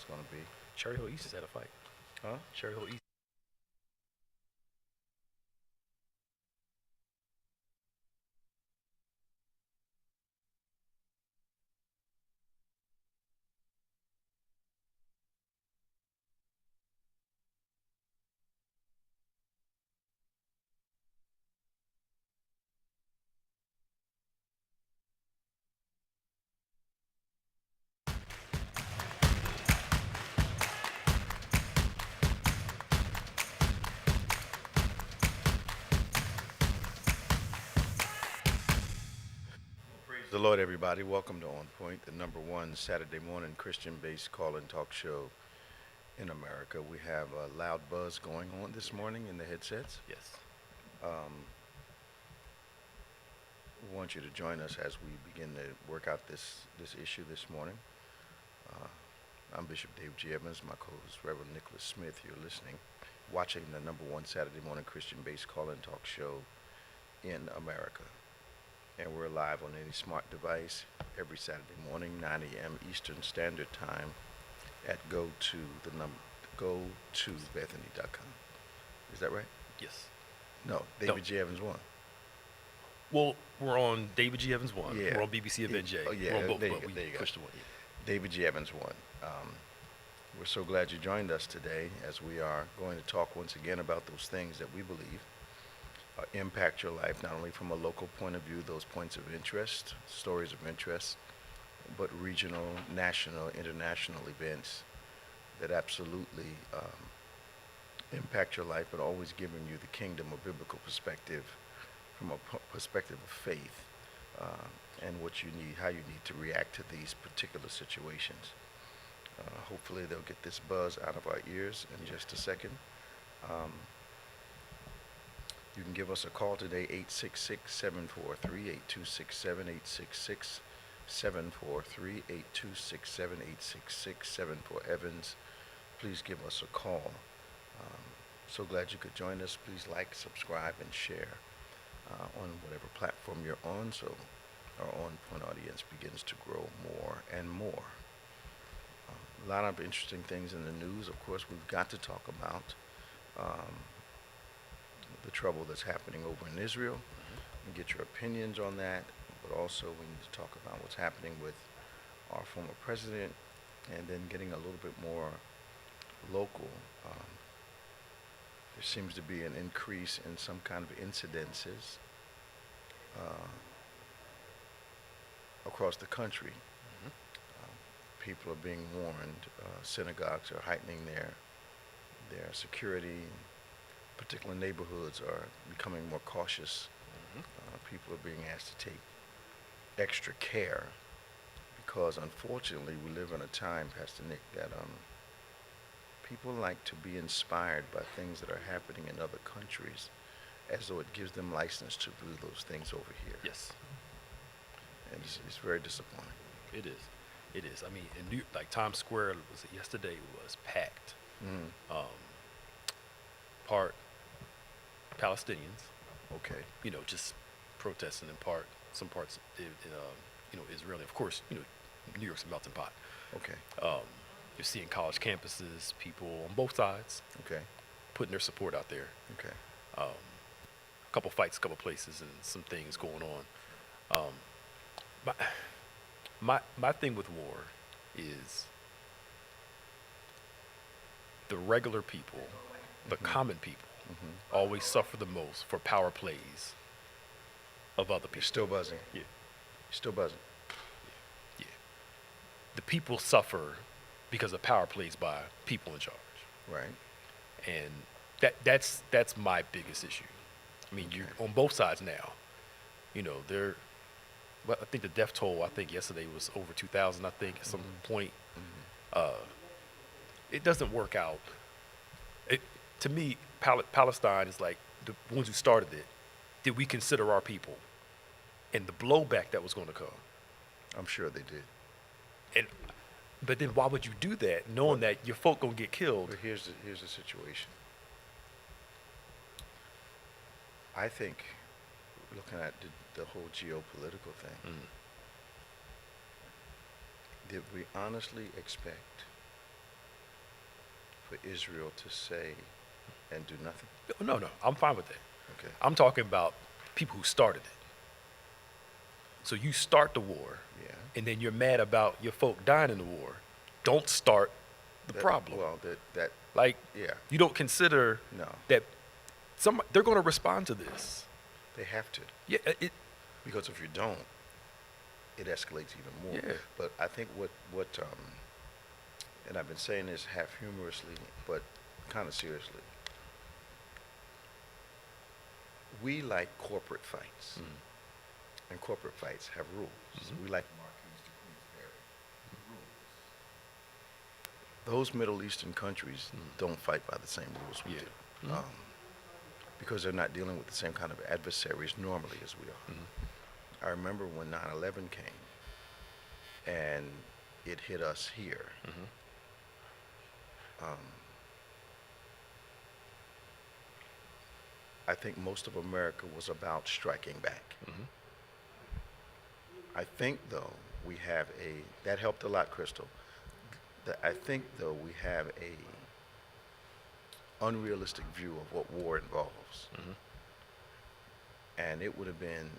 was going to be. Cherry Hill East has had a fight. Huh? Cherry Hill East. Praise the Lord, everybody. Welcome to On Point, the number one Saturday morning Christian-based call-in talk show in America. We have a loud buzz going on this morning in the headsets. Yes. Um, we want you to join us as we begin to work out this issue this morning. Uh, I'm Bishop Dave G. Evans, my co-host Reverend Nicholas Smith. You're listening, watching the number one Saturday morning Christian-based call-in talk show in America. And we're live on any smart device every Saturday morning, 9 a.m. Eastern Standard Time at gotobethany.com. Is that right? Yes. No, David G. Evans 1. Well, we're on David G. Evans 1. Yeah. We're on BBC Event J. Oh, yeah. We're on both, There you but go, we there you go. pushed the one. Yeah. David G. Evans 1. We're so glad you joined us today as we are going to talk once again about those things that we believe impact your life, not only from a local point of view, those points of interest, stories of interest, but regional, national, international events that absolutely impact your life, but always giving you the kingdom or biblical perspective from a perspective of faith and what you need, how you need to react to these particular situations. Hopefully they'll get this buzz out of our ears in just a second. You can give us a call today, 866-743-8267, 866-743-8267, for Evans. Please give us a call. So glad you could join us. Please like, subscribe, and share on whatever platform you're on, so our On Point audience begins to grow more and more. A lot of interesting things in the news. Of course, we've got to talk about the trouble that's happening over in Israel and get your opinions on that, but also we need to talk about what's happening with our former president, and then getting a little bit more local. There seems to be an increase in some kind of incidences across the country. People are being warned. Synagogues are heightening their security. Particular neighborhoods are becoming more cautious. People are being asked to take extra care because, unfortunately, we live in a time, Pastor Nick, that people like to be inspired by things that are happening in other countries as though it gives them license to do those things over here. Yes. And it's very disappointing. It is. It is. I mean, in like Times Square yesterday was packed. Part Palestinians, Okay. just protesting in part. Some parts, Israeli. Of course, New York's a melting pot. Okay. You're seeing college campuses, people on both sides Okay. putting their support out there. Okay. A couple fights, a couple places, and some things going on. My thing with war is the regular people, the common people, always suffer the most for power plays of other people. You're still buzzing. Yeah. You're still buzzing. Yeah. The people suffer because of power plays by people in charge. Right. And that's my biggest issue. I mean, you're on both sides now. I think the death toll, yesterday was over 2,000, at some point. It doesn't work out. To me, Palestine is like the ones who started it. Did we consider our people? And the blowback that was going to come. I'm sure they did. But then why would you do that, knowing that your folk going to get killed? But here's the situation. I think, looking at the whole geopolitical thing, did we honestly expect for Israel to say and do nothing? No, I'm fine with that. Okay. I'm talking about people who started it. So you start the war, Yeah. and then you're mad about your folk dying in the war. Don't start the problem. Well, that Like, yeah. you don't consider No. that they're going to respond to this. They have to. Yeah, Because if you don't, it escalates even more. Yeah. But I think what and I've been saying this half humorously, but kind of seriously. We like corporate fights, and corporate fights have rules. We like Marquis de Queensberry rules. Those Middle Eastern countries don't fight by the same rules we do, because they're not dealing with the same kind of adversaries normally as we are. I remember when 9/11 came, and it hit us here. I think most of America was about striking back. I think, though, we have that helped a lot, Crystal. I think, though, we have a unrealistic view of what war involves. And it would have been,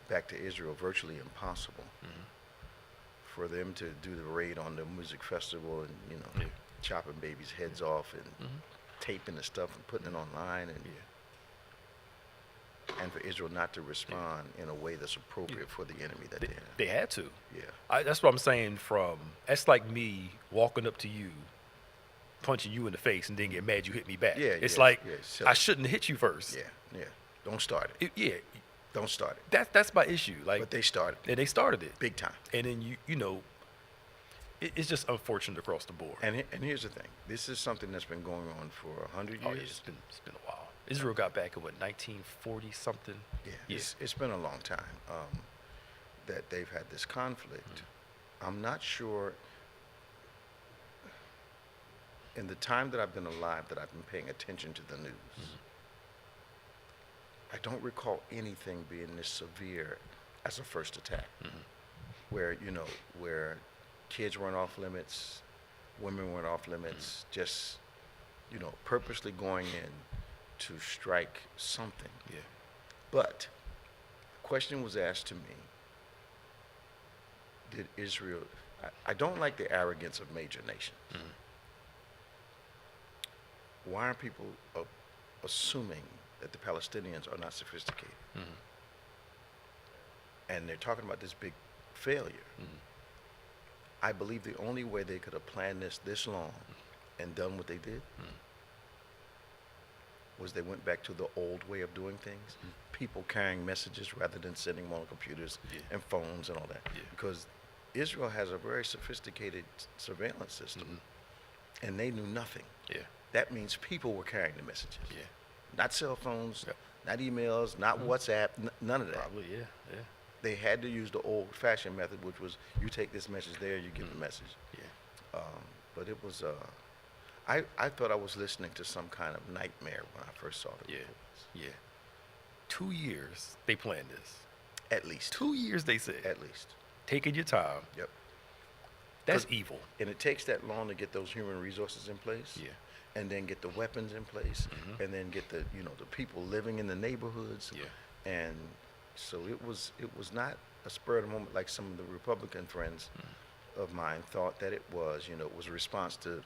back to Israel, virtually impossible for them to do the raid on the music festival and, chopping babies' heads off and taping the stuff and putting it online, and for Israel not to respond in a way that's appropriate for the enemy that they have. they had to. Yeah. That's what I'm saying. That's like me walking up to you, punching you in the face, and then get mad you hit me back. Yeah, it's yeah, like, yeah, silly. I shouldn't have hit you first. Yeah. Don't start it. Don't start it. That's my issue. Like, But they started. and they started it. Big time. And then it's just unfortunate across the board. And here's the thing. This is something that's been going on for 100 Oh, yeah, years. it's been a while. Israel got back in 1940 something. Yeah. It's been a long time that they've had this conflict. I'm not sure, in the time that I've been alive, that I've been paying attention to the news. I don't recall anything being this severe as a first attack, where kids weren't off limits, women weren't off limits, just purposely going in to strike something. Yeah. But the question was asked to me: did Israel? I don't like the arrogance of major nations. Why are people assuming that the Palestinians are not sophisticated? And they're talking about this big failure. I believe the only way they could have planned this long and done what they did was they went back to the old way of doing things. People carrying messages rather than sending them on computers and phones and all that. Because Israel has a very sophisticated surveillance system, and they knew nothing. That means people were carrying the messages. Not cell phones, not emails, not WhatsApp, none of that. Probably, yeah. They had to use the old-fashioned method, which was you take this message there, you give the message. But it was, I thought I was listening to some kind of nightmare when I first saw the reports. 2 years they planned this. At least. 2 years they said. At least. Taking your time. Yep. That's evil. And it takes that long to get those human resources in place. And then get the weapons in place, and then get the people living in the neighborhoods. And so it was not a spur of the moment like some of the Republican friends of mine thought that it was. It was a response to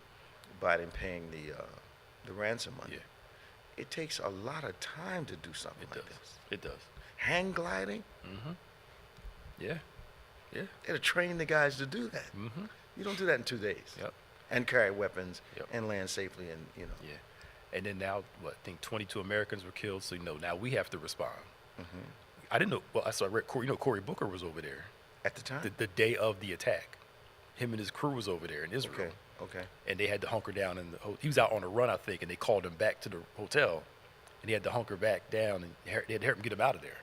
Biden paying the ransom money. It takes a lot of time to do something like this. It does. Hang gliding. Yeah. They train the guys to do that. You don't do that in 2 days. And carry weapons and land safely, and And then now, I think 22 Americans were killed. So now we have to respond. I didn't know. Well, I read Cory Booker was over there at the time. The day of the attack, him and his crew was over there in Israel. Okay. And they had to hunker down in he was out on a run, I think, and they called him back to the hotel, and he had to hunker back down, and they had to help him get him out of there.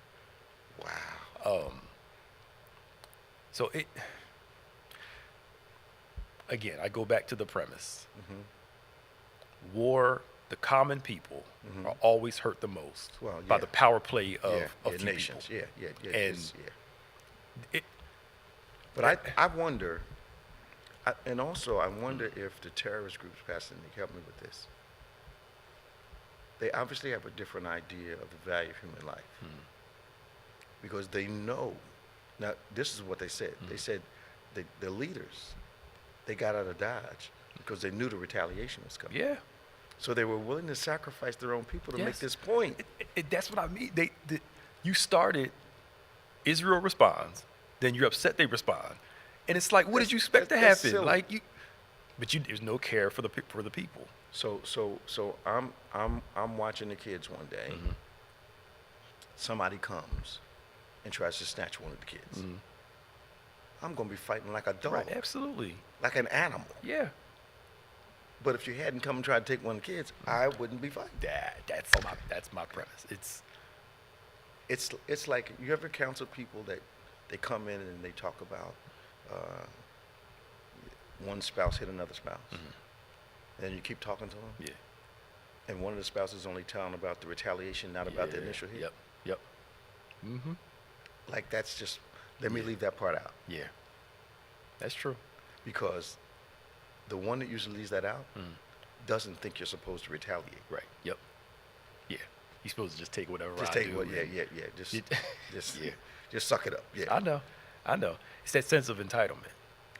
Wow. So again, I go back to the premise. War, the common people are always hurt the most by the power play of few nations. people. But I wonder, And also, I wonder if the terrorist groups, Pastor Nick, help me with this. They obviously have a different idea of the value of human life because they know. Now, this is what they said. They said the leaders, they got out of Dodge because they knew the retaliation was coming. Yeah. So they were willing to sacrifice their own people to make Yes. this point. That's what I mean. You started, Israel responds, then you're upset they respond, and it's like, what did you expect to That's happen? silly. Like there's no care for the people. So I'm watching the kids one day. Somebody comes and tries to snatch one of the kids. I'm gonna be fighting like a dog, Right? Absolutely. like an animal. Yeah. But if you hadn't come and tried to take one of the kids, I wouldn't be fighting. That's my premise. It's like, you ever counsel people that they come in and they talk about one spouse hit another spouse, and you keep talking to them, Yeah. and one of the spouses only telling about the retaliation, not about the Yeah. initial hit. Yep. Mm-hmm. Like, that's just, let me leave that part out, Yeah. That's true. because the one that usually leaves that out doesn't think you're supposed to retaliate. Right. Yep. Yeah. You're supposed to just take whatever Just I take do. what, yeah. and- Just, It- just, Yeah. just suck it up. Yeah. I know. It's that sense of entitlement.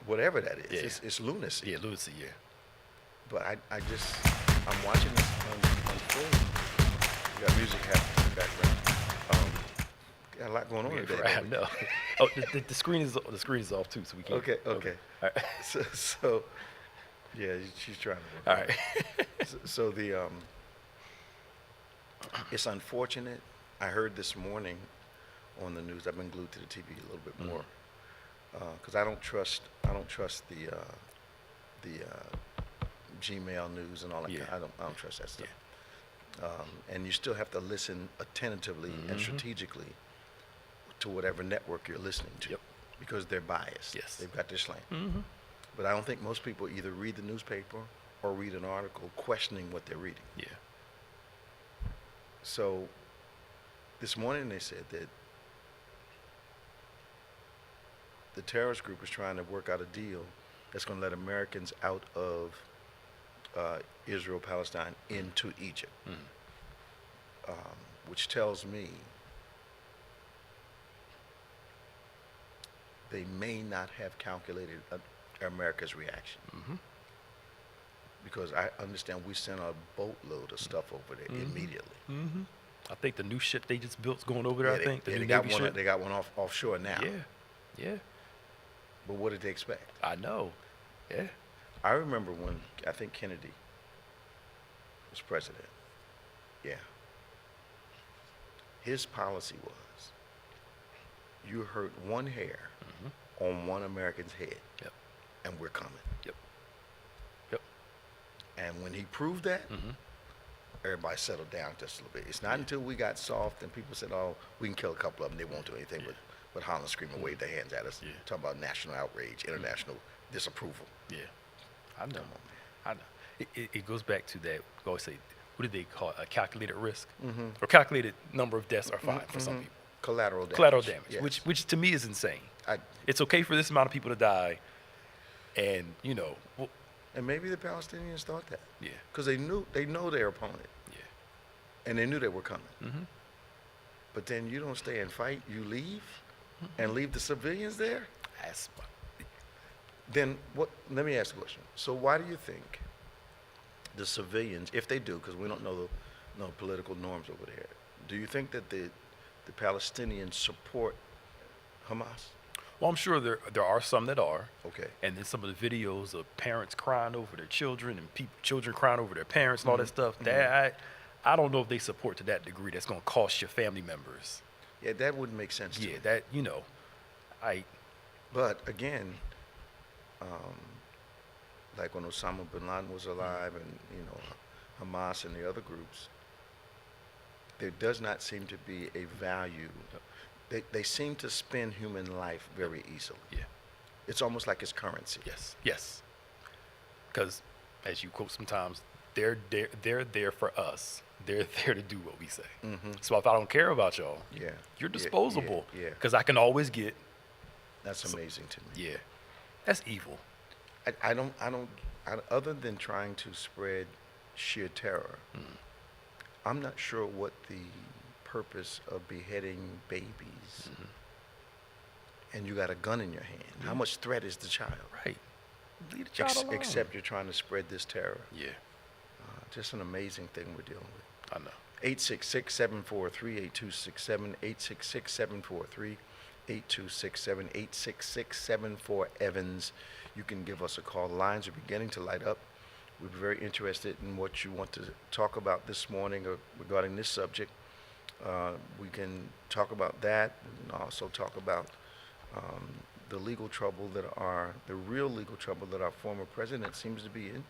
Whatever that is, Yeah. it's lunacy. Yeah, Lucy. Yeah. But I'm watching this unfold. You got music happening in the background. Got a lot going on today. I don't we? know. Oh, the screen is off too, so we can't. Okay. All right. So, yeah, she's trying to work. All on it. right. So it's unfortunate. I heard this morning on the news. I've been glued to the TV a little bit more because I don't trust the Gmail news and all that. Yeah. I don't trust that stuff. And you still have to listen attentively and strategically to whatever network you're listening to, Yep. because they're biased. Yes. They've got their slant. Mm-hmm. But I don't think most people either read the newspaper or read an article questioning what they're reading. Yeah. So this morning they said that the terrorist group is trying to work out a deal that's going to let Americans out of Israel, Palestine, into Egypt, which tells me they may not have calculated America's reaction. Because I understand we sent a boatload of stuff over there immediately. Mm-hmm. I think the new ship they just built's going over there. Yeah, I think the they new got Navy one. ship. They got one offshore now. Yeah. Yeah. But what did they expect? I know. Yeah. I remember when I think Kennedy was president. Yeah. His policy was, you hurt one hair on one American's head, Yep. and we're coming. Yep. Yep. And when he proved that, everybody settled down just a little bit. It's not until we got soft and people said, "Oh, we can kill a couple of them. They won't do anything but holler, scream, and wave their hands at us." Yeah. Talking about national outrage, international disapproval. Yeah. I know. Come on, I know. It goes back to that. We always say, what do they call it? A calculated risk, Mm-hmm. or calculated number of deaths are fine for some people. Collateral damage. Collateral damage, Yes. which to me is insane. I, It's okay for this amount of people to die, and well, and maybe the Palestinians thought that. yeah, Because they know their opponent, yeah, and they knew they were coming. Mhm. But then you don't stay and fight, you leave, and leave the civilians there? that's Then what, let me ask a question. So why do you think the civilians, if they do, because we don't know the political norms over there, do you think that the Palestinians support Hamas? well, I'm sure there are some that are. Okay. And then some of the videos of parents crying over their children and children crying over their parents and all that stuff. That I don't know if they support to that degree. That's going to cost your family members. Yeah, that wouldn't make sense to Yeah, me. that But again, like when Osama bin Laden was alive and, Hamas and the other groups, there does not seem to be a value. They seem to spend human life very easily. yeah, It's almost like it's currency. yes. Because as you quote sometimes, they're there for us. They're there to do what we say. So if I don't care about y'all, Yeah. you're Yeah, disposable. yeah. Because I can always get. That's amazing to me. Yeah, that's evil. Other than trying to spread sheer terror, I'm not sure what the purpose of beheading babies and you got a gun in your hand. How much threat is the child? Right. Leave the child alone. Except you're trying to spread this terror. Yeah, Just an amazing thing we're dealing with. I know. 866-743-8267, 866-743-8267, 866-744-EVANS. You can give us a call. Lines are beginning to light up. We're very interested in what you want to talk about this morning regarding this subject. We can talk about that and also talk about the real legal trouble that our former president seems to be in.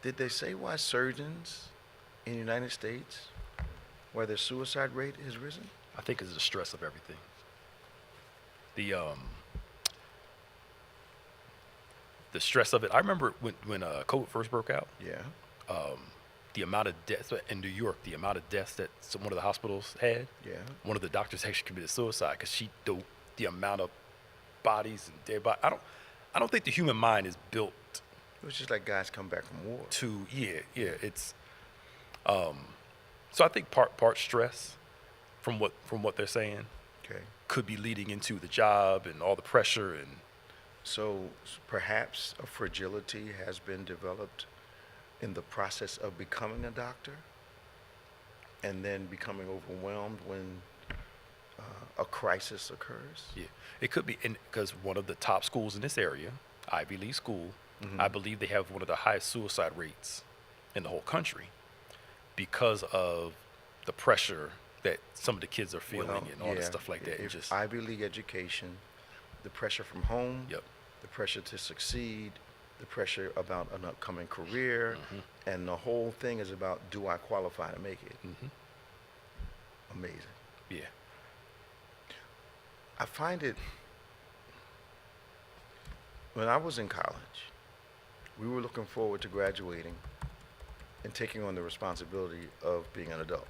Did they say why surgeons in the United States, why their suicide rate has risen? I think it's the stress of everything. The stress of it. I remember when COVID first broke out. Yeah. The amount of deaths in New York, the amount of deaths that one of the hospitals had. Yeah. One of the doctors actually committed suicide because the amount of bodies and dead bodies. I don't think the human mind is built. It was just like guys come back from war. It's so I think part stress from what they're saying Okay. could be leading into the job and all the pressure and So perhaps a fragility has been developed in the process of becoming a doctor and then becoming overwhelmed when a crisis occurs. yeah, it could be because one of the top schools in this area, Ivy League school, I believe they have one of the highest suicide rates in the whole country because of the pressure that some of the kids are feeling and all that stuff like that. If Ivy League education, the pressure from home, Yep. the pressure to succeed, the pressure about an upcoming career, and the whole thing is about, do I qualify to make it? Amazing. Yeah. I find it, when I was in college, we were looking forward to graduating and taking on the responsibility of being an adult.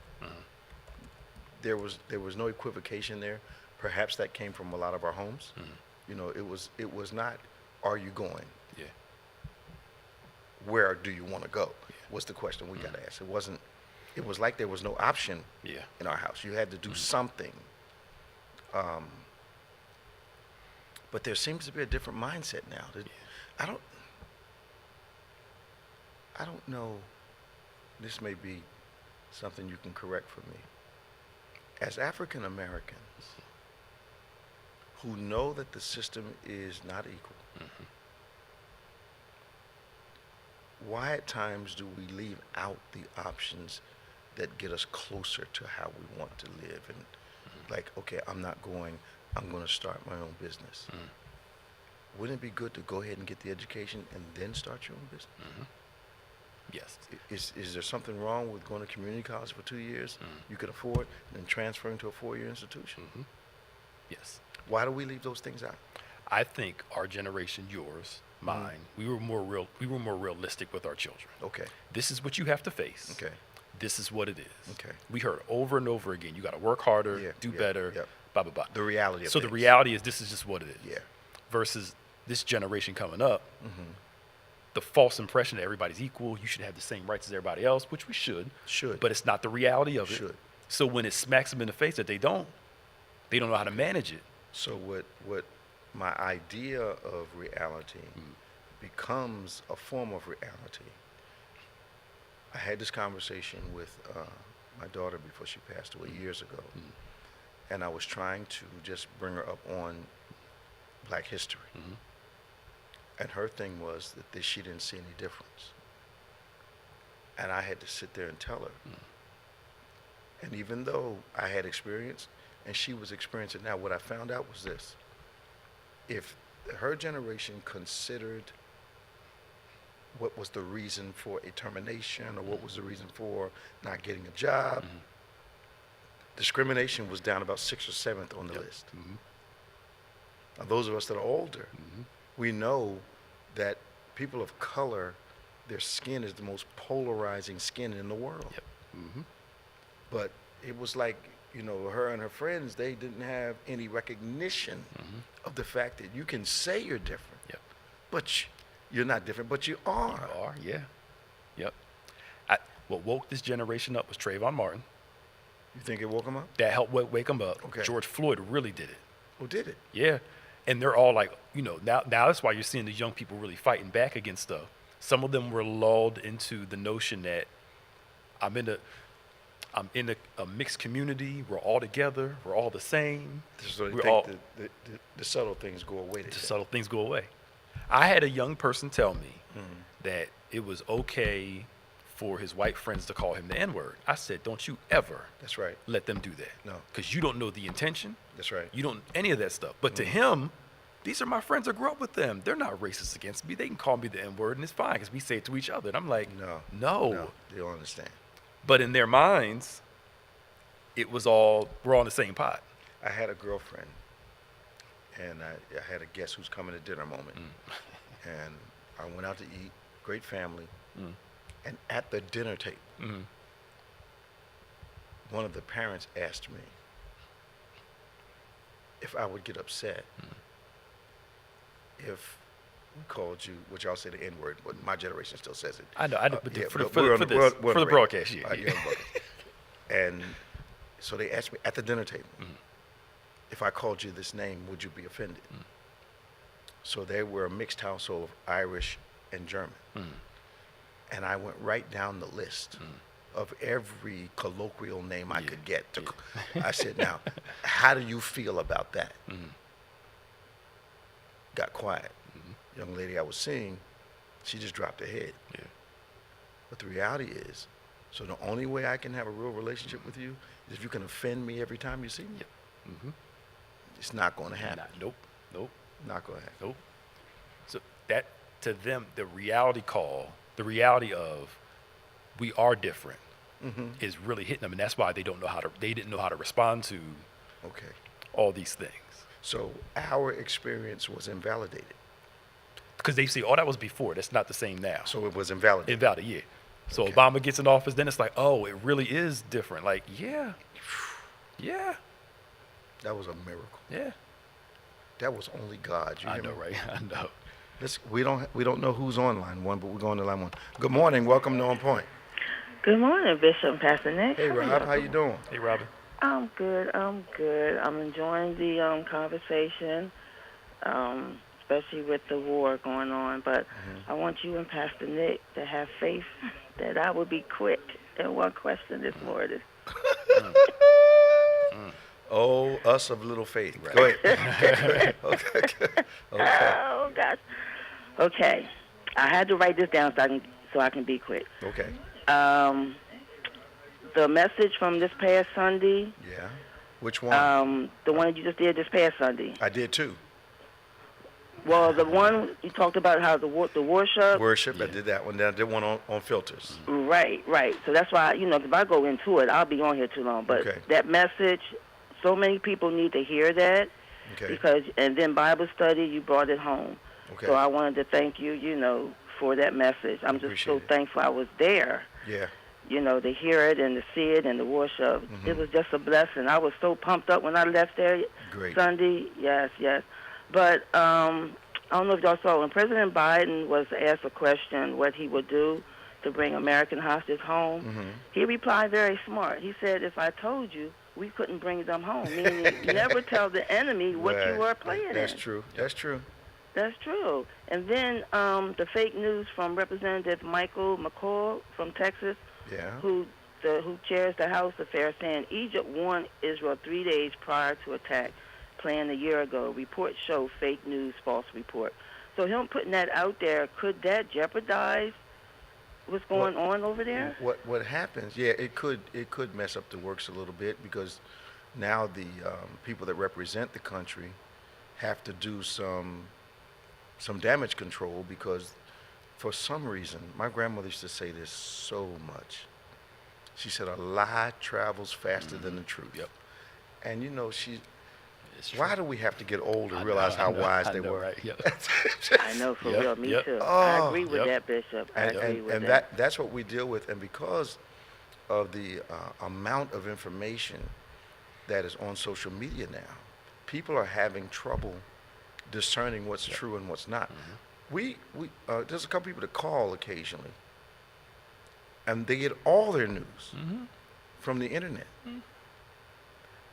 There was no equivocation there. Perhaps that came from a lot of our homes. You know, it was not, are you going? Yeah. Where do you want to go? Was the question we got to ask. It was like there was no option Yeah. in our house. You had to do something. But there seems to be a different mindset now. I don't know, this may be something you can correct for me. As African Americans who know that the system is not equal, why at times do we leave out the options that get us closer to how we want to live? And like, okay, I'm not going, I'm going to start my own business. Wouldn't it be good to go ahead and get the education and then start your own business? Yes. Is there something wrong with going to community college for 2 years you could afford and then transferring to a 4-year institution? Yes. Why do we leave those things out? I think our generation, yours, mine, we were more realistic with our children. Okay. This is what you have to face. Okay. This is what it is. Okay. We heard over and over again, you got to work harder, do better, blah, blah, blah. The reality of So the things. reality is this is just what it is. Yeah. Versus this generation coming up, the false impression that everybody's equal, you should have the same rights as everybody else, which we should. Should. But it's not the reality of it. Should. So when it smacks them in the face that they don't know how to manage it. So what my idea of reality becomes a form of reality. I had this conversation with my daughter before she passed away years ago, and I was trying to just bring her up on Black history. And her thing was that she didn't see any difference. And I had to sit there and tell her. And even though I had experience, and she was experiencing now, what I found out was this. If her generation considered what was the reason for a termination or what was the reason for not getting a job, discrimination was down about 6th or 7th on the list. Now, those of us that are older, we know that people of color, their skin is the most polarizing skin in the world. But it was like, her and her friends, they didn't have any recognition of the fact that you can say you're different, Yep. but you're not different, but you are. You are, yeah. Yep. What woke this generation up was Trayvon Martin. You think it woke them up? That helped wake them up. Okay. George Floyd really did it. Who did it? Yeah. And they're all like, now that's why you're seeing the young people really fighting back against stuff. Some of them were lulled into the notion that I'm in a mixed community. We're all together. We're all the same. So they We're think all, the subtle things go away. the subtle things go away. I had a young person tell me that it was okay for his white friends to call him the N-word. I said, don't you ever That's right. let them do that. No. Because you don't know the intention. That's right. You don't any of that stuff. But to him, these are my friends. I grew up with them. They're not racist against me. They can call me the N-word, and it's fine because we say it to each other. And I'm like, no. They don't understand. But in their minds, it was all, we're all in the same pot. I had a girlfriend, and I had a guest who's coming to dinner moment. And I went out to eat, great family. And at the dinner table, one of the parents asked me if I would get upset if we called you, which I'll say the N-word, but my generation still says it. I know, but Yeah, for but the we're on the broadcast, yeah. you're on the And so they asked me at the dinner table, if I called you this name, would you be offended? So they were a mixed household of Irish and German. And I went right down the list of every colloquial name I could get. I said, now, how do you feel about that? Got quiet. Young lady I was seeing, she just dropped her head. Yeah. But the reality is, so the only way I can have a real relationship with you is if you can offend me every time you see me. Yep. It's not going to happen. Nope. Not going to happen. Nope. So that, to them, the reality of we are different is really hitting them, and that's why they didn't know how to respond to all these things. So our experience was invalidated. Because they say, oh, that was before. That's not the same now. So it was invalidated. Invalid, yeah. So Obama gets in office, then it's like, oh, it really is different. Like, yeah. That was a miracle. Yeah. That was only God. You I hear know, me? right? I know. We don't know who's on line one, but we're going to line one. Good morning. Welcome to On Point. Good morning, Bishop and Pastor Nick. Hey, Rob. How you doing? Hey, Robin. I'm good. I'm enjoying the conversation, especially with the war going on. But I want you and Pastor Nick to have faith that I will be quick in one question this morning. Oh, us of little faith. Right. Go ahead. Okay. Oh, gosh. Okay. I had to write this down so I can be quick. Okay. The message from this past Sunday. Yeah. Which one? The one you just did this past Sunday. I did too. Well, the one you talked about how the worship. Worship. Yeah. I did that one. Then I did one on filters. Right. So that's why, if I go into it, I'll be on here too long. But that message, so many people need to hear that. Okay. And then Bible study, you brought it home. Okay. So I wanted to thank you, for that message. I'm just so thankful I was there. Yeah. To hear it and to see it and the worship. It was just a blessing. I was so pumped up when I left there Sunday. Yes. But I don't know if y'all saw, when President Biden was asked a question what he would do to bring American hostages home, he replied very smart. He said, if I told you, we couldn't bring them home, meaning never tell the enemy what you were playing That's true. That's true. And then the fake news from Representative Michael McCall from Texas, who chairs the House Affairs, saying Egypt warned Israel 3 days prior to attack planned a year ago. Reports show fake news, false report. So him putting that out there, could that jeopardize what's going on over there? What happens? Yeah, it could mess up the works a little bit, because now the people that represent the country have to do some damage control, because for some reason, my grandmother used to say this so much. She said a lie travels faster than the truth. Yep. And why do we have to get old to realize how wise they were? Right? Yep. I know, for real, me too. I agree with that, Bishop. I agree with that. And that's what we deal with. And because of the amount of information that is on social media now, people are having trouble discerning what's true and what's not. There's a couple people that call occasionally, and they get all their news from the internet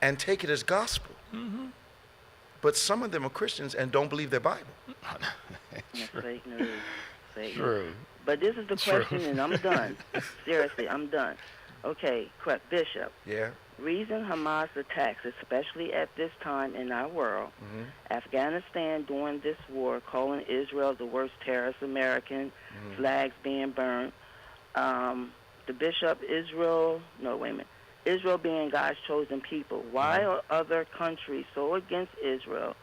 and take it as gospel. But some of them are Christians and don't believe their Bible. That's fake news. Fake True. news. But this is the question, and I'm done. Seriously, I'm done. Okay, correct. Bishop. Yeah. Reason Hamas attacks, especially at this time in our world, Afghanistan during this war, calling Israel the worst terrorist American, flags being burned, the bishop, Israel being God's chosen people. Why are other countries so against Israel?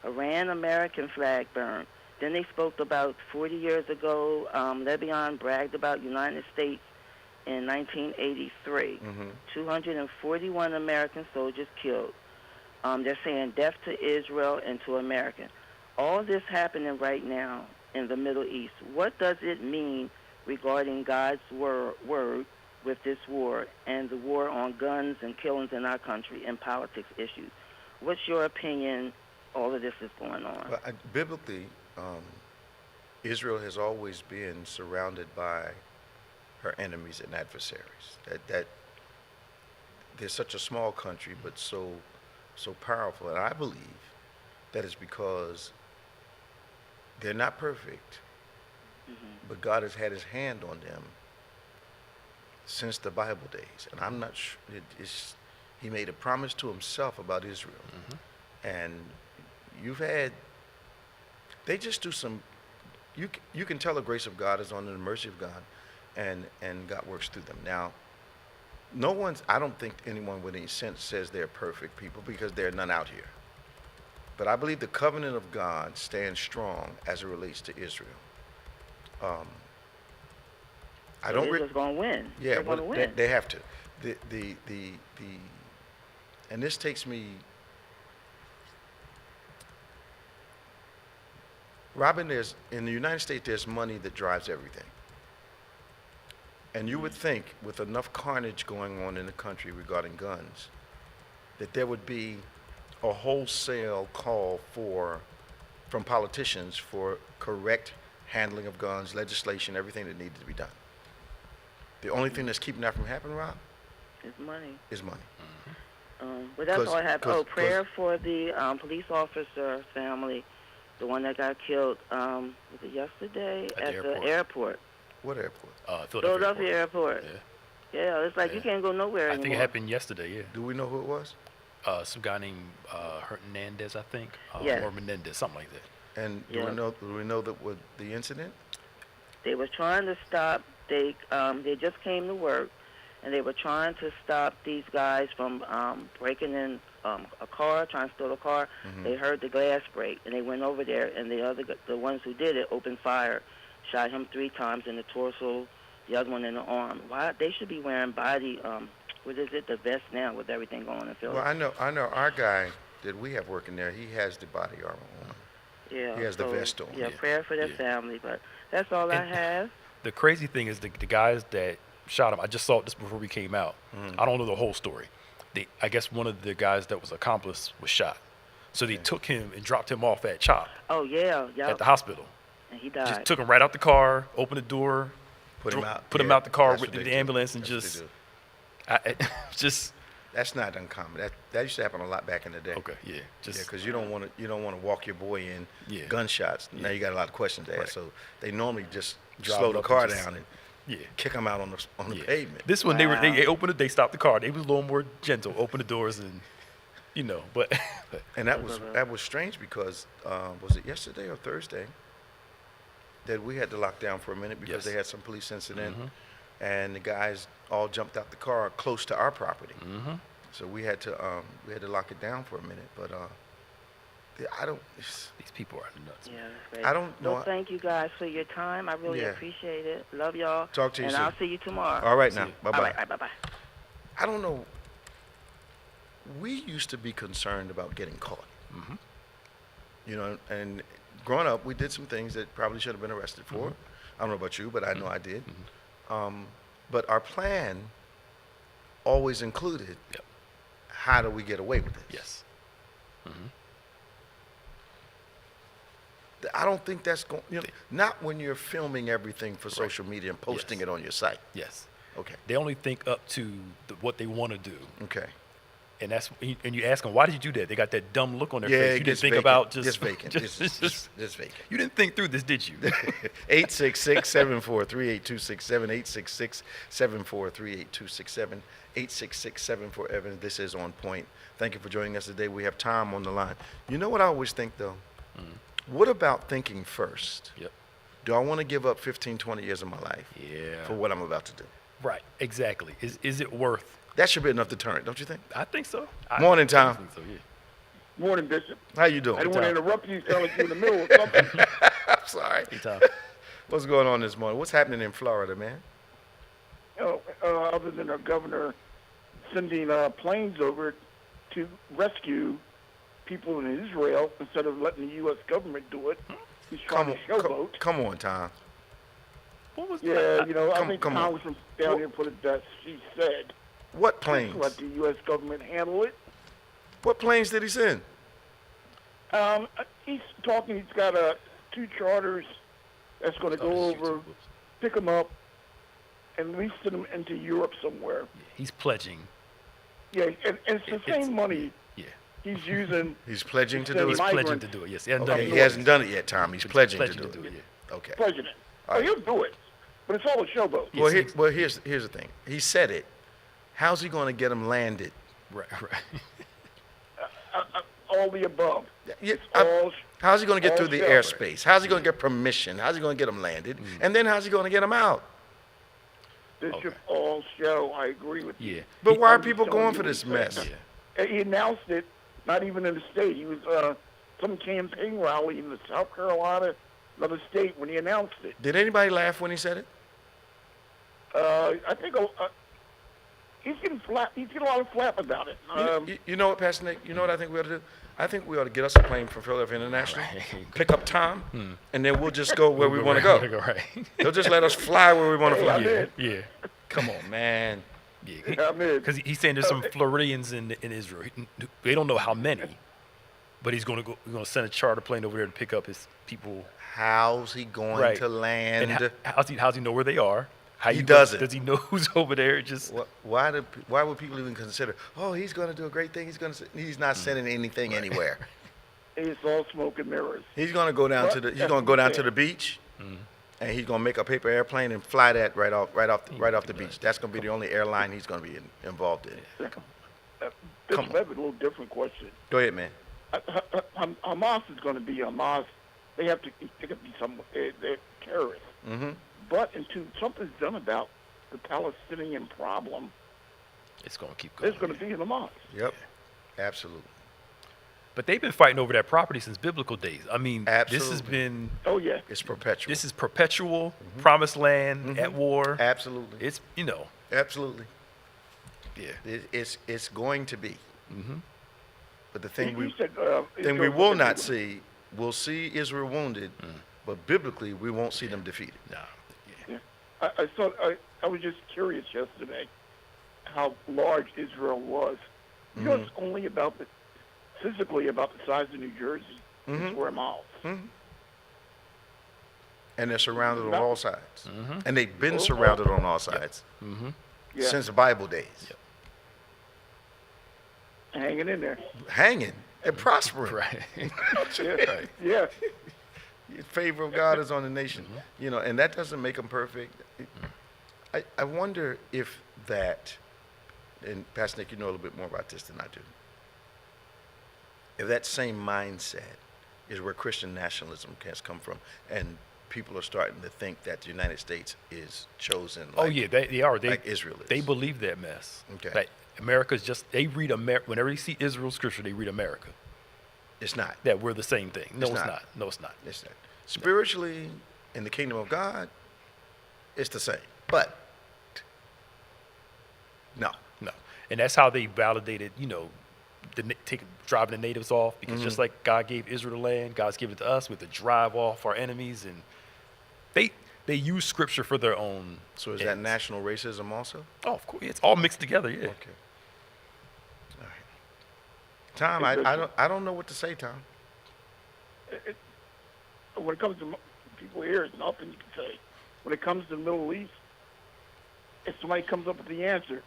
Iran, American flag burned. Then they spoke about 40 years ago, Lebanon bragged about United States in 1983. 241 American soldiers killed. They're saying death to Israel and to Americans. All this happening right now in the Middle East. What does it mean regarding God's word with this war and the war on guns and killings in our country and politics issues? What's your opinion? All of this is going on. Well, biblically, Israel has always been surrounded by her enemies and adversaries. That they're such a small country, but so powerful. And I believe that is because they're not perfect, but God has had his hand on them since the Bible days. And I'm not sure, he made a promise to himself about Israel. And they just do some, you can tell the grace of God is on them, the mercy of God, and God works through them. Now, I don't think anyone with any sense says they're perfect people, because there are none out here. But I believe the covenant of God stands strong as it relates to Israel. Israel's going to win. Yeah, they're going to win. They have to. And this takes me, Robin, in the United States, there's money that drives everything. And you would think, with enough carnage going on in the country regarding guns, that there would be a wholesale call from politicians for correct handling of guns, legislation, everything that needed to be done. The only thing that's keeping that from happening, Rob, is money. But that's all I have. Prayer for the police officer family, the one that got killed, was it yesterday? At the airport. What airport? Philadelphia Airport. Yeah, it's like you can't go nowhere anymore. I think it happened yesterday, yeah. Do we know who it was? Some guy named Hernandez, I think, yes. or Menendez, something like that. And do we know that with the incident? They were trying to stop. They just came to work, and they were trying to stop these guys from breaking in a car, trying to steal a car. They heard the glass break, and they went over there, and the ones who did it opened fire, shot him 3 times in the torso, the other one in the arm. Why they should be wearing body, the vest now with everything going on in Philadelphia. Well, I know our guy that we have working there, he has the body armor on. Yeah. He has the vest on. Yeah, prayer for their family, but that's all I have. The crazy thing is the guys that shot him, I just saw this before we came out. I don't know the whole story. I guess one of the guys that was accomplice was shot. So they took him and dropped him off at CHOP. Oh, yeah. At the hospital. And he died. Just took him right out the car, opened the door, put him out the car with the ambulance, and That's not uncommon. That used to happen a lot back in the day. Okay, yeah. Because you don't want to walk your boy in gunshots. Now you got a lot of questions to ask. Right. So they normally just Drive slow the up car and down and kick him out on the pavement. This one they stopped the car. They was a little more gentle, opened the doors and but and that was strange because was it yesterday or Thursday that we had to lock down for a minute because they had some police incident and the guys all jumped out the car close to our property. So we had to lock it down for a minute, but these people are nuts. Yeah, that's great. I don't know. Well, thank you guys for your time. I really appreciate it. Love y'all. Talk to you soon. And I'll see you tomorrow. All right now. Bye-bye. All right, bye-bye. I don't know. We used to be concerned about getting caught. And growing up, we did some things that probably should have been arrested for. I don't know about you, but I know I did. But our plan always included how do we get away with this? Yes. Mm-hmm. I don't think that's going. Not when you're filming everything for social media and posting Yes. it on your site. Yes. Okay. They only think up to what they want to do. Okay. And you ask them, why did you do that? They got that dumb look on their Yeah, face. it You gets didn't think vacant. about Just vacant. Just vacant. You didn't think through this, did you? 866-743-8267, 866-743-8267, 866-74-EVAN. This is On Point. Thank you for joining us today. We have Tom on the line. You know what I always think, though? What about thinking first? Yep. Do I want to give up 15, 20 years of my life for what I'm about to do? Right, exactly. Is it worth? That should be enough deterrent, don't you think? I think so. Morning, Tom. I think so, yeah. Morning, Bishop. How you doing? I don't want to interrupt you. Sound like you're in the middle of something. I'm sorry. Hey, Tom. What's going on this morning? What's happening in Florida, man? Other than our governor sending planes over to rescue people in Israel instead of letting the U.S. government do it, he's trying to showboat. Come on, Tom. What was Yeah, that? I think Congressman down here put it best. She said, What planes? let the U.S. government handle it. What planes did he send? He's talking. He's got 2 charters that's going to go over, pick them up, and release them into Europe somewhere. He's pledging. Yeah, and it's the same money Yeah. he's using. He's pledging to do Send it. He's pledging to do it. Yes, he hasn't done Okay, it he yet. hasn't done it yet, Tom. He's pledging to do it. Yeah. Okay. President. All right. He'll do it, but it's all a showboat. Yes, Well, here's the thing. He said it. How's he going to get them landed? Right. All the above. Yeah, It's all how's he going to get all through the showboat. airspace? How's he going to get permission? How's he going to get them landed? And then how's he going to get them out? Bishop, all show. I agree with you. Yeah. But why are I'm just people telling going you for what this he mess? said. Yeah. He announced it, not even in the state. He was some campaign rally in the South Carolina, another state, when he announced it. Did anybody laugh when he said it? I think he's getting flap. He's getting a lot of flap about it. You know what, Pastor Nick? You know what I think we ought to do? I think we ought to get us a plane from Philadelphia International, pick up Tom, and then we'll just go where we want to go. Right. He'll just let us fly where we want to fly. Yeah. Yeah. Come on, man. Yeah. I'm in. Because he's saying there's some Floridians in Israel. They don't know how many, but he's going to send a charter plane over there to pick up his people. How's he going to land? And how's he know where they are? He doesn't. Does he know who's over there? Just Why would people even consider? Oh, he's going to do a great thing. He's not sending anything anywhere. It's all smoke and mirrors. He's going to go down to the. He's going to go down to the beach, and he's going to make a paper airplane and fly that right off the beach. That's going to be the only airline he's going to be involved in. Bishop, I have a little different question. Go ahead, man. Hamas is going to be Hamas. They have to be they're terrorists. Mm-hmm. But until something's done about the Palestinian problem, it's going to keep going. there's going to be Hamas. Yep. Absolutely. But they've been fighting over that property since biblical days. I mean, this has Absolutely. been. Oh yeah. It's perpetual. This is perpetual, promised land, at war. Absolutely. It's, Absolutely. yeah. It's going to be. But the thing You said, we Israel will was not gonna see, we'll see Israel wounded, but biblically we won't see them defeated. Nah. be- I was just curious yesterday how large Israel was. You know, it's only physically about the size of New Jersey, square miles. And they're surrounded on all sides. And they've been surrounded on all sides Yeah, since Bible days. hanging in there. Hanging and prospering. Right. Yeah, yeah. The favor of God is on the nation. And that doesn't make them perfect. I wonder if that, and Pastor Nick, you know a little bit more about this than I do. If that same mindset is where Christian nationalism has come from, and people are starting to think that the United States is chosen like, they are. like Israel is. They believe that mess. Okay. That America's just, they read whenever they see Israel scripture, they read America. It's not. That we're the same thing. No, It's it's not. not. No, it's not. It's not. Spiritually, in the kingdom of God, it's the same. But, no. No. And that's how they validated, driving the natives off, because just like God gave Israel the land, God's given it to us with to drive off our enemies, and they use scripture for their own. So is that ends. national racism also? Oh, of course, it's all mixed together. Yeah. Okay. All right. Tom, I don't know what to say, Tom. When it comes to people here, there's nothing you can say. When it comes to the Middle East, if somebody comes up with the answer,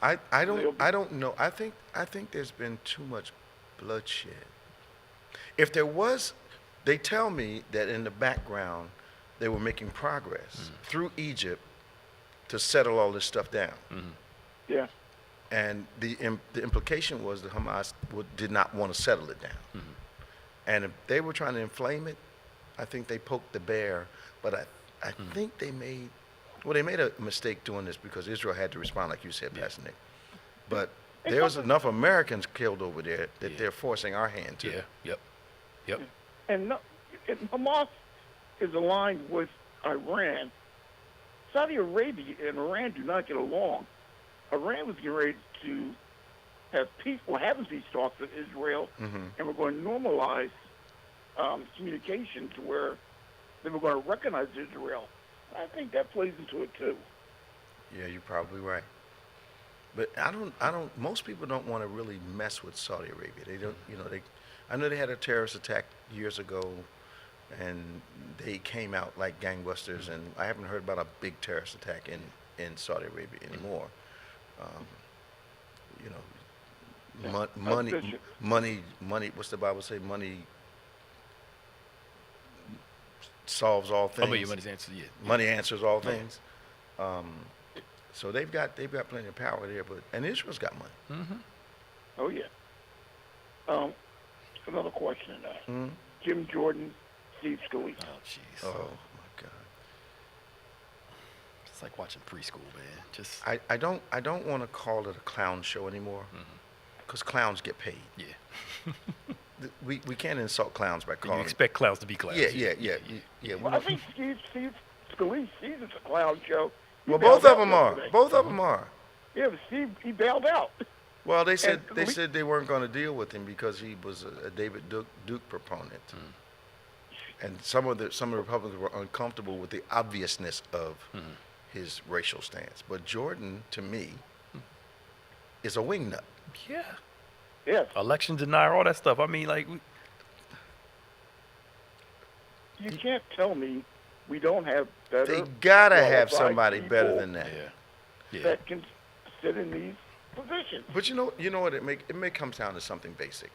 I don't know. I think there's been too much bloodshed. If there was, they tell me that in the background they were making progress through Egypt to settle all this stuff down. yeah. And the implication was that Hamas did not want to settle it down. And if they were trying to inflame it, I think they poked the bear. But I think they made a mistake doing this because Israel had to respond, like you said, Pastor Nick. But there was enough Americans killed over there that they're forcing our hand to. Yeah. Yep. And Hamas is aligned with Iran. Saudi Arabia and Iran do not get along. Iran was getting ready to have having peace talks with Israel, and we're going to normalize communication to where they were going to recognize Israel. I think that plays into it too. Yeah, you're probably right. But I don't. Most people don't want to really mess with Saudi Arabia. They don't. I know they had a terrorist attack years ago, and they came out like gangbusters. And I haven't heard about a big terrorist attack in Saudi Arabia anymore. Money. What's the Bible say? Money solves all things. Money's answer, Money answers all things. So they've got plenty of power there, and Israel's got money. Oh yeah. Another question. Jim Jordan, Steve Scalise. Oh jeez. Oh my God. It's like watching preschool, man. Just I don't want to call it a clown show anymore, because clowns get paid. Yeah. We can't insult clowns by calling. You expect clowns to be clowns. Yeah. Well, I think Steve Scalise sees it's a clown show. Well, both of them are. Both of them are. Yeah, but Steve, he bailed out. Well, they said they weren't going to deal with him because he was a David Duke proponent, and some of the Republicans were uncomfortable with the obviousness of his racial stance. But Jordan, to me, is a wingnut. Yeah. Yes. Election denier, all that stuff. I mean, like. You can't tell me we don't have better. They gotta have qualified somebody better people than that. Yeah. that can sit in these positions. But you know what? It may come down to something basic.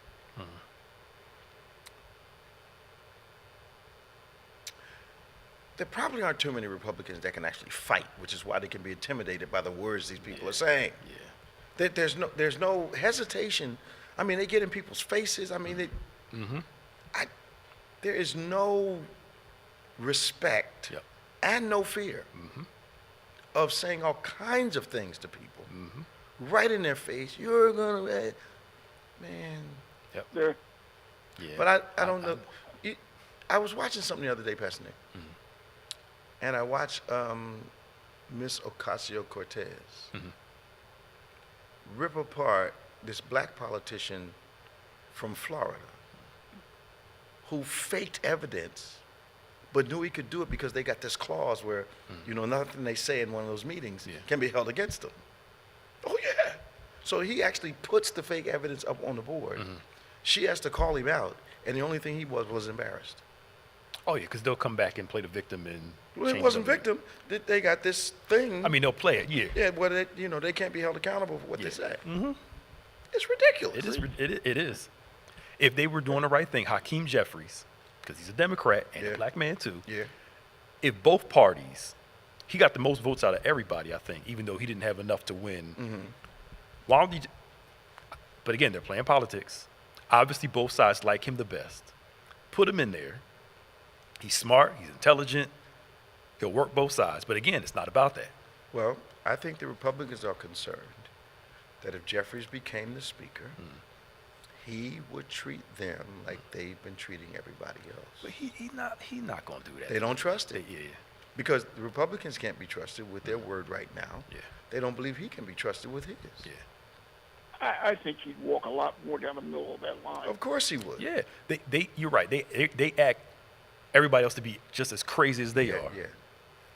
There probably aren't too many Republicans that can actually fight, which is why they can be intimidated by the words these people are saying. Yeah. There's no hesitation. I mean, they get in people's faces. I mean, there is no respect and no fear of saying all kinds of things to people right in their face. You're gonna, man. Yep. They're, Yeah. But I don't know. I was watching something the other day, Pastor Nick, and I watched Miss Ocasio-Cortez rip apart this black politician from Florida who faked evidence but knew he could do it because they got this clause where, nothing they say in one of those meetings can be held against them. Oh, yeah. So he actually puts the fake evidence up on the board. She has to call him out, and the only thing he was embarrassed. Oh, yeah, because they'll come back and play the victim and Well, it change wasn't something. victim. They got this thing. I mean, they'll play it, yeah. Yeah, well, they can't be held accountable for what they say. Mm-hmm. It's ridiculous. It is. If they were doing the right thing, Hakeem Jeffries, because he's a Democrat and a black man too. Yeah. If both parties, he got the most votes out of everybody, I think, even though he didn't have enough to win. Why don't you? But again, they're playing politics. Obviously, both sides like him the best. Put him in there. He's smart. He's intelligent. He'll work both sides. But again, it's not about that. Well, I think the Republicans are concerned that if Jeffries became the speaker, he would treat them like they've been treating everybody else. But he's not going to do that. They don't trust it. Yeah. Because the Republicans can't be trusted with their word right now. Yeah. They don't believe he can be trusted with his. Yeah. I think he'd walk a lot more down the middle of that line. Of course he would. Yeah. You're right. They act everybody else to be just as crazy as they are. Yeah.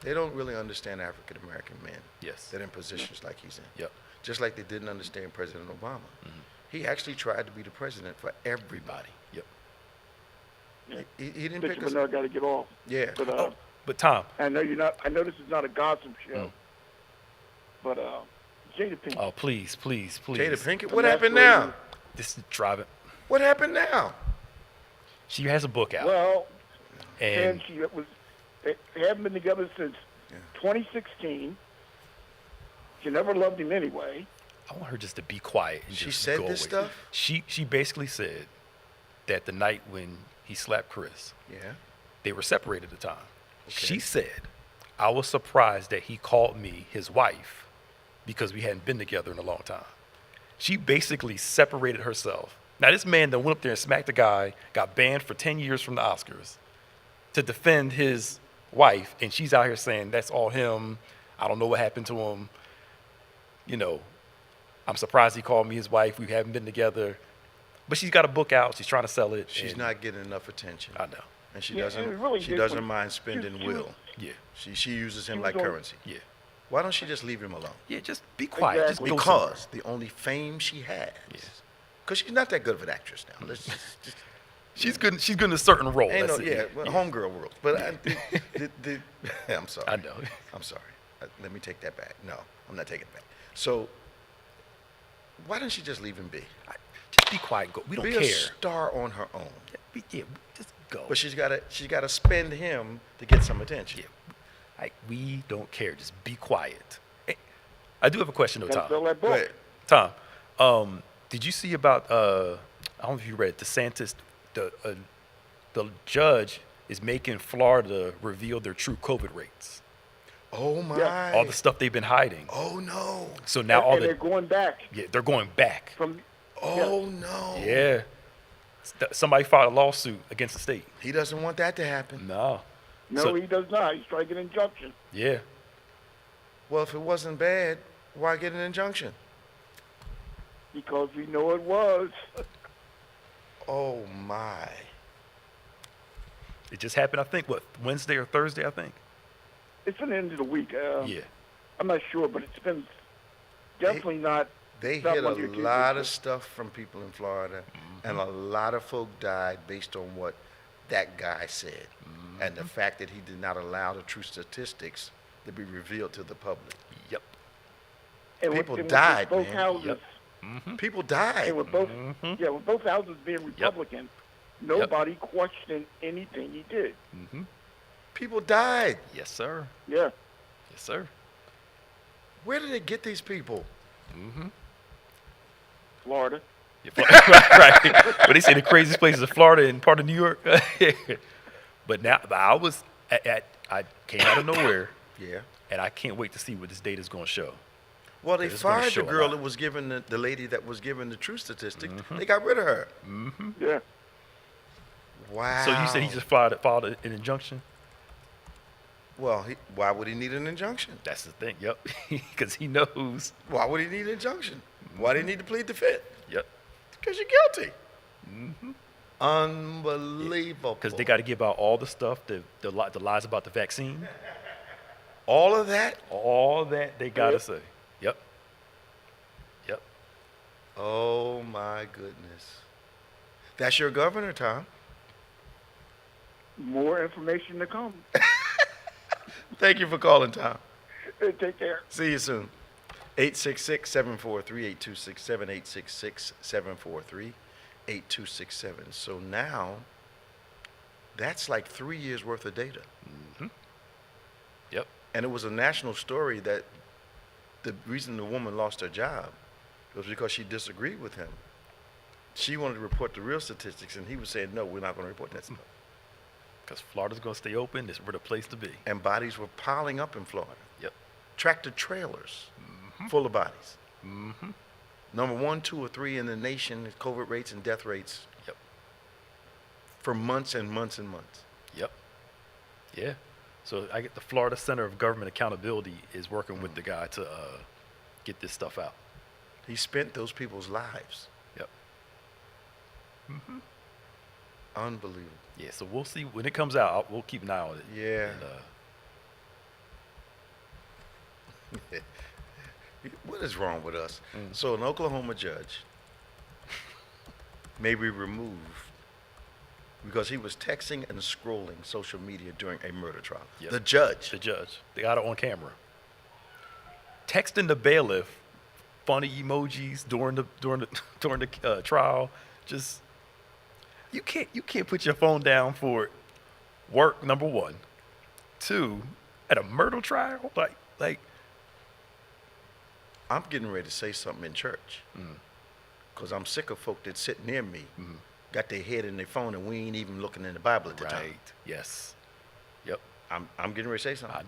They don't really understand African American men. Yes. That are in positions like he's in. Yep. Just like they didn't understand President Obama. He actually tried to be the president for everybody. Yep. Yeah. He didn't Bishop pick us. Bernard got to get off. Yeah. But But Tom. I know you're not. I know this is not a gossip show. But Jada Pinkett. Oh, please. Jada Pinkett. The What happened now? This is driving. What happened now? She has a book out. Well, and they haven't been together since 2016. She never loved him anyway. I want her just to be quiet and She just said go this away. stuff? She basically said that the night when he slapped Chris, Yeah. they were separated at the time. Okay. She said, I was surprised that he called me his wife because we hadn't been together in a long time. She basically separated herself. Now, this man that went up there and smacked a guy, got banned for 10 years from the Oscars to defend his wife, and she's out here saying, that's all him. I don't know what happened to him. You know, I'm surprised he called me his wife. We haven't been together. But she's got a book out. She's trying to sell it. She's not getting enough attention. I know. And she Yeah, doesn't. and it really she did doesn't when- mind spending she was- will. Yeah. She uses him was like on- currency. Yeah. Why don't she just leave him alone? Yeah, just be quiet. Exactly. Just go somewhere. Because the only fame she has. Yes. Because she's not that good of an actress now. Let's just She's good in a certain role. ain't no, That's it. yeah, well, homegirl rules. But I'm sorry. I know. I'm sorry. Let me take that back. No, I'm not taking it back. So why don't she just leave him be? Just be quiet. Go. We don't Be care. a star on her own. Just go. But she's got to spend him to get some attention. Yeah. We don't care. Just be quiet. Hey, I do have a question though, Gotta sell Tom. that Go book. ahead. Tom, did you see about I don't know if you read it, DeSantis, the judge is making Florida reveal their true COVID rates. Oh my! Yeah. All the stuff they've been hiding. Oh no! So now And they're going back they're going back. from. Oh no! Yeah. Somebody filed a lawsuit against the state. He doesn't want that to happen. No. No, So- he does not. He's trying to get an injunction Yeah. Well, if it wasn't bad, why get an injunction? because we know it was. Oh my! It just happened, I think, Wednesday or Thursday, I think? It's been the end of the week. Yeah. I'm not sure, but it's been definitely not. They Not hit a what you're lot accused of stuff from people in Florida, and a lot of folk died based on what that guy said, and the fact that he did not allow the true statistics to be revealed to the public. Yep. And People with died, both man. houses. Yep. People died. And with both, with both houses being Republican, nobody questioned anything he did. People died. Yes, sir. Yeah. Yes, sir. Where did they get these people? Florida. right. But they say the craziest places are Florida and part of New York. But now, I came out of nowhere, Yeah. and I can't wait to see what this data is going to show. Well, they It's gonna fired show the a girl lot. that was given the lady that was given the true statistics. They got rid of her. Yeah. Wow. So you said he just filed an injunction? Well, why would he need an injunction? That's the thing. Yep. Because he knows. Why would he need an injunction? Why did he need to plead the fifth? Yep. Because you're guilty. Unbelievable. Because they got to give out all the stuff, the lies about the vaccine. all of that. All that they got to say. Yep. Yep. Oh my goodness. That's your governor, Tom. More information to come. Thank you for calling, Tom. Take care. See you soon. 866-743-8267, 866-743-8267. So now, that's like 3 years worth of data. Yep. And it was a national story that the reason the woman lost her job was because she disagreed with him. She wanted to report the real statistics, and he was saying, no, we're not going to report that stuff. Because Florida's going to stay open. It's the place to be. And bodies were piling up in Florida. Yep. Tractor trailers full of bodies. Number 1, 2, or 3 in the nation in COVID rates and death rates Yep. for months and months and months. Yep. Yeah. So I get the Florida Center of Government Accountability is working with the guy to get this stuff out. He spent those people's lives. Yep. Unbelievable. Yeah. So we'll see when it comes out. We'll keep an eye on it. Yeah. And, What is wrong with us? So an Oklahoma judge may be removed because he was texting and scrolling social media during a murder trial. Yep. The judge. The judge. They got it on camera. Texting the bailiff funny emojis during the trial. Just you can't put your phone down for work, number one. Two, at a murder trial, like I'm getting ready to say something in church because I'm sick of folk that sit near me, got their head in their phone, and we ain't even looking in the Bible at the time. Right. Yes. Yep. I'm getting ready to say something.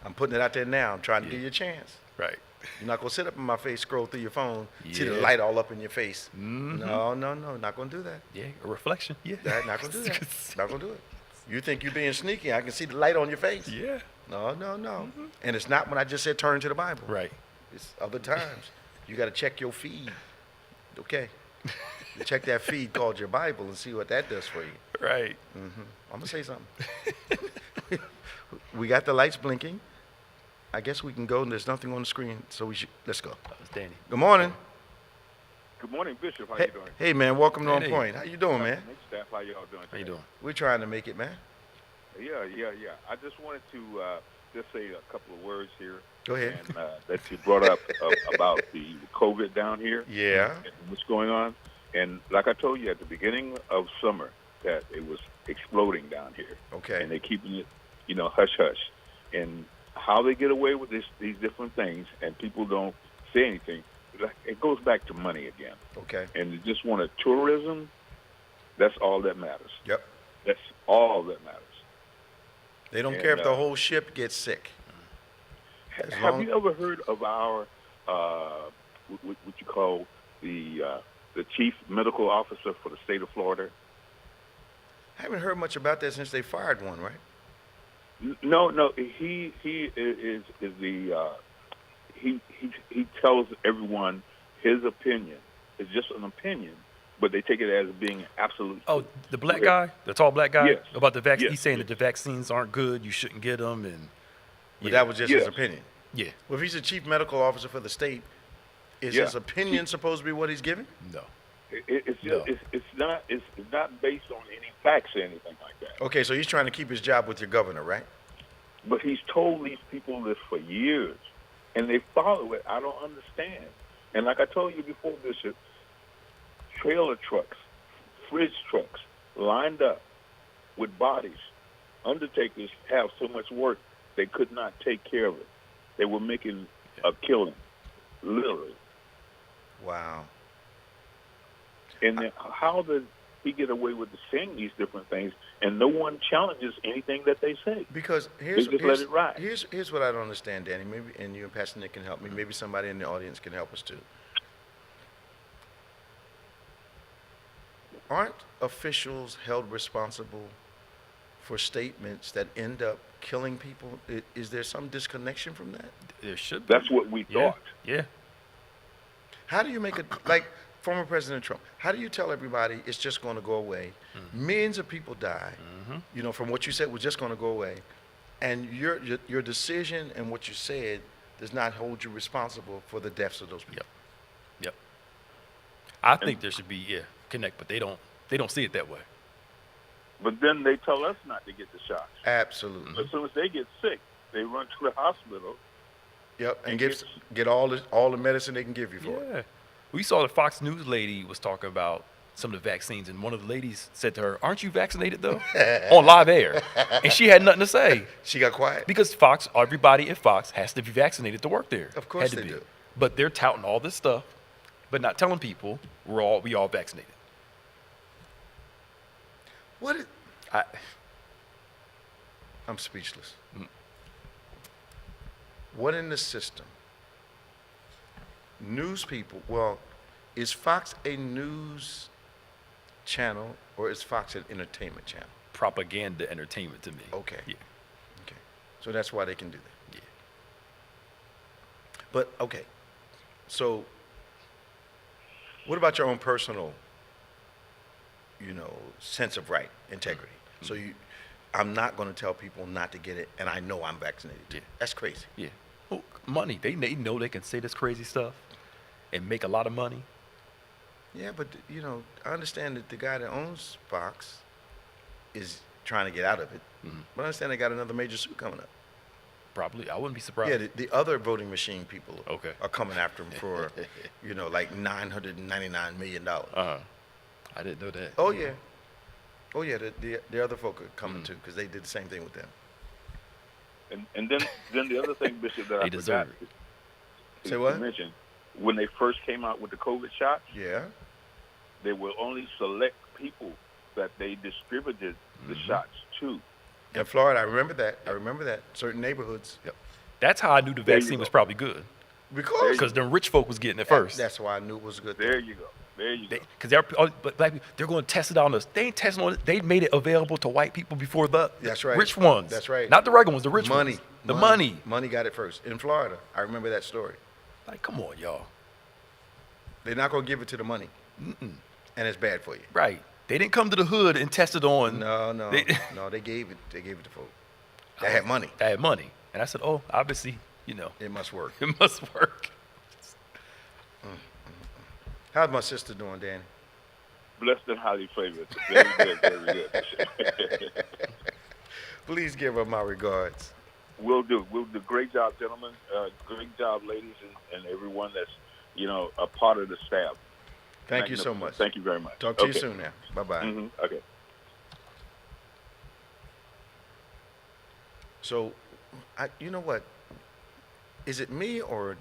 I'm putting it out there now. I'm trying to give you a chance. Right. You're not gonna sit up in my face, scroll through your phone, see the Yeah. light all up in your face. No, not gonna do that. Yeah. A reflection. Yeah. Not gonna do that. Not gonna do it. You think you're being sneaky? I can see the light on your face. Yeah. No. And it's not when I just said turn to the Bible. Right. It's other times. You got to check your feed. Okay. You check that feed called your Bible and see what that does for you. Right. I'm gonna say something. We got the lights blinking. I guess we can go. And there's nothing on the screen, so let's go. That was Danny. Good morning. Good morning, Bishop. How Hey, you doing? hey man, welcome to On Hey. Point. How you doing, man? Next staff, how y'all doing? How you doing? We're trying to make it, man. Yeah. I just wanted to just say a couple of words here. Go ahead. And that you brought up about the COVID down here. Yeah. And what's going on. And like I told you at the beginning of summer, that it was exploding down here. Okay. And they're keeping it, hush hush. And how they get away with these different things, and people don't say anything. It goes back to money again. Okay. And they just want tourism. That's all that matters. Yep. That's all that matters. They don't And, care if the whole ship gets sick. As Have long- you ever heard of our what you call the chief medical officer for the state of Florida? I haven't heard much about that since they fired one, right? No, he is the he tells everyone his opinion. It's just an opinion, but they take it as being absolute. Oh, the black guy, the tall black guy, Yes. about the vaccine. Yes. He's saying that the vaccines aren't good. You shouldn't get them, and But that was just his Yes. opinion. yeah, Well, if he's the chief medical officer for the state, is Yeah. his opinion supposed to be what he's giving? no, It's just No. it's not based on any facts or anything like that. Okay, so he's trying to keep his job with your governor, right? But he's told these people this for years, and they follow it. I don't understand. And like I told you before, Bishop, trailer trucks, fridge trucks lined up with bodies. Undertakers have so much work, they could not take care of it. They were making a killing, literally. Wow. And then how did he get away with saying these different things, and no one challenges anything that they say? Because They just let it ride. here's what I don't understand, Danny. Maybe, and you and Pastor Nick can help me. Maybe somebody in the audience can help us too. Aren't officials held responsible for statements that end up killing people? Is there some disconnection from that? there should be. That's what we Yeah, thought. yeah. How do you make it, like former President Trump, how do you tell everybody it's just going to go away? Millions of people die, from what you said was just going to go away. And your decision and what you said does not hold you responsible for the deaths of those people. Yep. I think there should be connect, but they don't see it that way. But then they tell us not to get the shots. Absolutely. As soon as they get sick, they run to the hospital. Yep, and get all the medicine they can give you for it. Yeah. We saw the Fox News lady was talking about some of the vaccines, and one of the ladies said to her, "Aren't you vaccinated though?" on live air, and she had nothing to say She got quiet. because everybody at Fox has to be vaccinated to work there. Of course Had to they be. do. But they're touting all this stuff, but not telling people we all vaccinated. What is, I, I'm speechless. What in the system? News people, well, is Fox a news channel or is Fox an entertainment channel? propaganda entertainment to me. Okay. Yeah. Okay. So that's why they can do that. Yeah. But, okay. So, what about your own personal, sense of right, integrity? So I'm not going to tell people not to get it, and I know I'm vaccinated too. Yeah. That's crazy. Yeah. Well, money. They know they can say this crazy stuff and make a lot of money. Yeah, but I understand that the guy that owns Fox is trying to get out of it. But I understand they got another major suit coming up. Probably. I wouldn't be surprised. Yeah, the other voting machine people Okay. are coming after him for, like $999 million. I didn't know that. Oh, yeah. Oh, yeah, the other folk are coming too, because they did the same thing with them. And then the other thing, Bishop, that They I deserve forgot Say to what? mention, when they first came out with the COVID shots, Yeah. they will only select people that they distributed the shots to. In Florida, I remember that. Certain neighborhoods. Yep. That's how I knew the There you vaccine was go. probably good. Because them rich folk was getting it first. That's why I knew it was a good There thing. you go. There you go. Because but black people, they're going to test it on us. They ain't testing on it. They made it available to white people before the That's right. rich ones. That's right. Not the regular ones, the rich Money. ones. The money. Money got it first. In Florida, I remember that story. Like, come on, y'all. They're not going to give it to the money. And it's bad for you. Right. They didn't come to the hood and test it on. No, They, they gave it to folk. They had money. They had money. And I said, oh, obviously, It must work. it must work. How's my sister doing, Danny? Blessed and highly favored. Very good, very good. Please give her my regards. We'll do. Great job, gentlemen. Great job, ladies, and everyone that's, a part of the staff. Thank you so much. Thank you very much. Talk to you soon now. Bye-bye. Okay. So, you know what? Is it me, or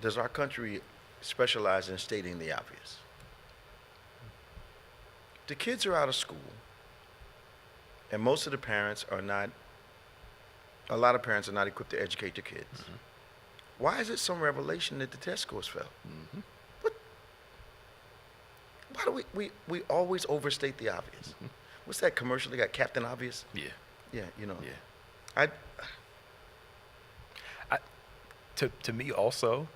does our country specialize in stating the obvious? The kids are out of school, and most of the parents are not, a lot of parents are not equipped to educate their kids. Why is it some revelation that the test scores fell? What? Why do we always overstate the obvious? What's that commercial? They got Captain Obvious? Yeah. Yeah, Yeah. To me also,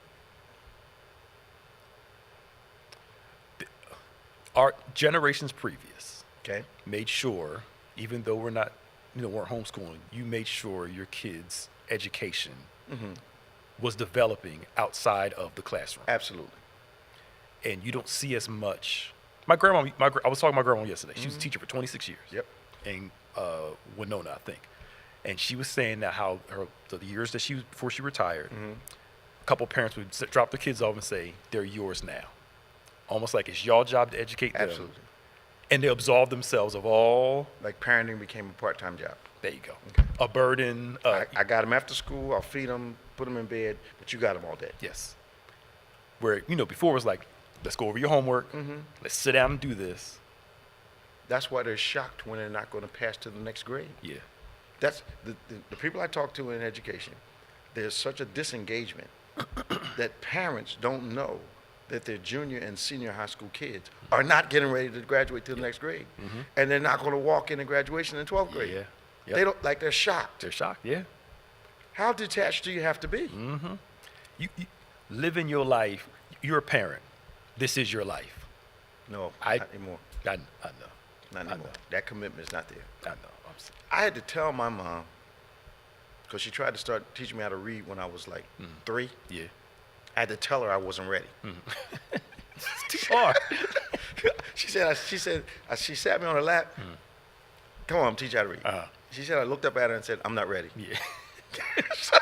our generations previous Okay. made sure, even though we're not, weren't homeschooling, you made sure your kids' education was developing outside of the classroom. Absolutely. And you don't see as much. My grandma, I was talking to my grandma yesterday. She was a teacher for 26 years. Yep. In Winona, I think. And she was saying that how the years that before she retired, a couple parents would drop their kids off and say, they're yours now. Almost like it's your job to educate them. Absolutely. And they absolve themselves of all, Like parenting became a part-time job. there you go, Okay. a burden. I got them after school. I'll feed them, put them in bed, but you got them all day. Yes. Where, before it was like, let's go over your homework. Let's sit down and do this. That's why they're shocked when they're not going to pass to the next grade. Yeah. That's the people I talk to in education. There's such a disengagement that parents don't know that their junior and senior high school kids are not getting ready to graduate to the next grade, and they're not going to walk into graduation in 12th grade. Yeah. Yep. They don't they're shocked. They're shocked, yeah. How detached do you have to be? You living your life, you're a parent. This is your life. No, I- not anymore. I know. Not I anymore. know. That commitment is not there. I know. I had to tell my mom, because she tried to start teaching me how to read when I was like 3. Yeah. I had to tell her I wasn't ready. It's too hard. She sat me on her lap. Come on, I'm teach you how to read. She said, I looked up at her and said, I'm not ready. Yeah. So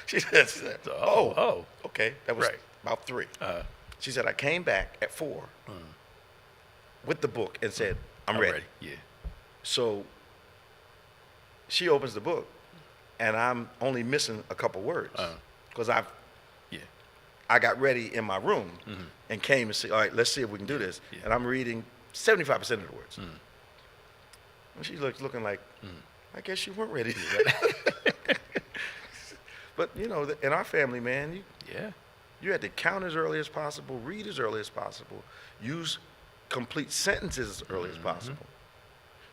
she said, Oh. okay. That was Right. about 3. She said, I came back at 4 with the book and said, I'm ready. Yeah. So she opens the book, and I'm only missing a couple words because Yeah. I got ready in my room and came and said, all right, let's see if we can do this. Yeah. And I'm reading 75% of the words. And she looking like, I guess you weren't ready. But, in our family, man, Yeah. you had to count as early as possible, read as early as possible, use complete sentences as early as possible.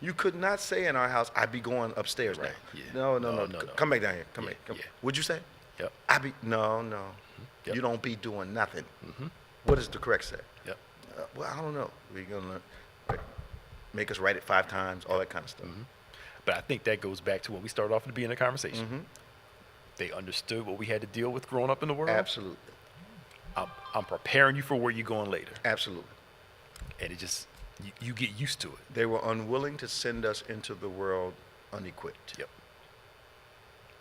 You could not say in our house, I'd be going upstairs Right, now. yeah. No. Come back down here. Come Yeah, back. Come. yeah. What'd you say? Yep. No. Yep. You don't be doing nothing. What does the correct say? Yep. Well, I don't know. We're going to make us write it 5 times, all that kind of stuff. But I think that goes back to what we started off at the beginning of the conversation. They understood what we had to deal with growing up in the world. Absolutely. I'm preparing you for where you're going later. Absolutely. And it just, you get used to it. They were unwilling to send us into the world unequipped. Yep.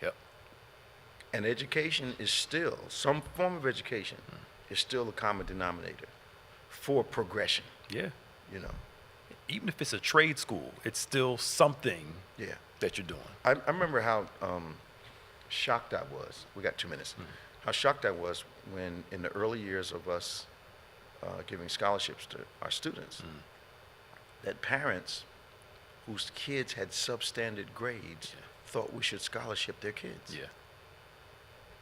Yep. And education is still, some form of education is still the common denominator for progression, Yeah. you know. Even if it's a trade school, it's still something Yeah. that you're doing. I remember how shocked I was. We got 2 minutes. How shocked I was when, in the early years of us giving scholarships to our students, that parents whose kids had substandard grades thought we should scholarship their kids. Yeah.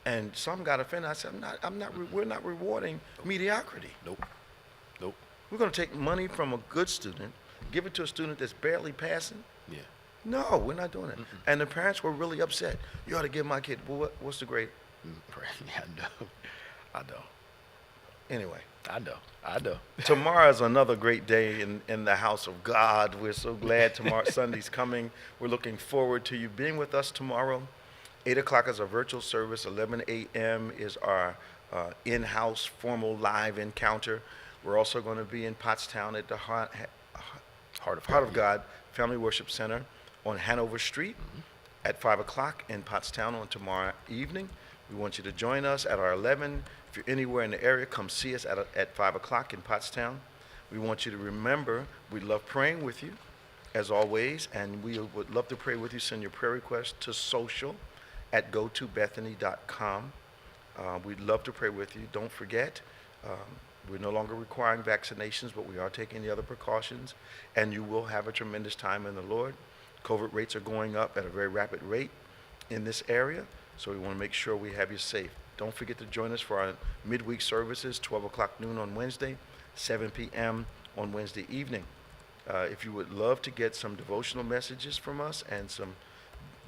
And some got offended. I said, we're not rewarding mediocrity. Nope. Nope. We're going to take money from a good student, give it to a student that's barely passing. Yeah. No, we're not doing it. And the parents were really upset. You ought to give my kid, well, what's the grade? Yeah, I know. Anyway, I know. tomorrow's another great day in the house of God. We're so glad tomorrow Sunday's coming. We're looking forward to you being with us tomorrow. 8 o'clock is our virtual service. 11 a.m. is our in-house formal live encounter. We're also going to be in Pottstown at the Heart of God Family Worship Center on Hanover Street at 5 o'clock in Pottstown on tomorrow evening. We want you to join us at our 11. If you're anywhere in the area, come see us at 5 o'clock in Pottstown. We want you to remember, we love praying with you, as always, and we would love to pray with you. Send your prayer requests to social@gotobethany.com. We'd love to pray with you. Don't forget, we're no longer requiring vaccinations, but we are taking the other precautions, and you will have a tremendous time in the Lord. COVID rates are going up at a very rapid rate in this area, so we want to make sure we have you safe. Don't forget to join us for our midweek services, 12 o'clock noon on Wednesday, 7 p.m. on Wednesday evening. If you would love to get some devotional messages from us and some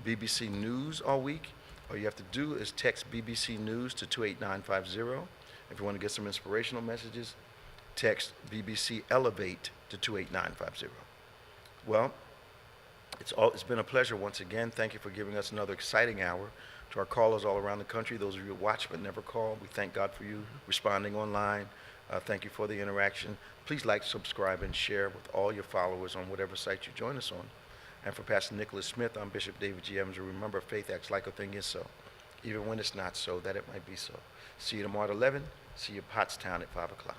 BBC News all week, all you have to do is text BBC News to 28950. If you want to get some inspirational messages, text BBC Elevate to 28950. Well, it's been a pleasure once again. Thank you for giving us another exciting hour. To our callers all around the country, those of you who watch but never call, we thank God for you responding online. Thank you for the interaction. Please like, subscribe, and share with all your followers on whatever site you join us on. And for Pastor Nicholas Smith, I'm Bishop David G. Evans. Remember, faith acts like a thing is so, even when it's not so, that it might be so. See you tomorrow at 11. See you at Pottstown at 5 o'clock.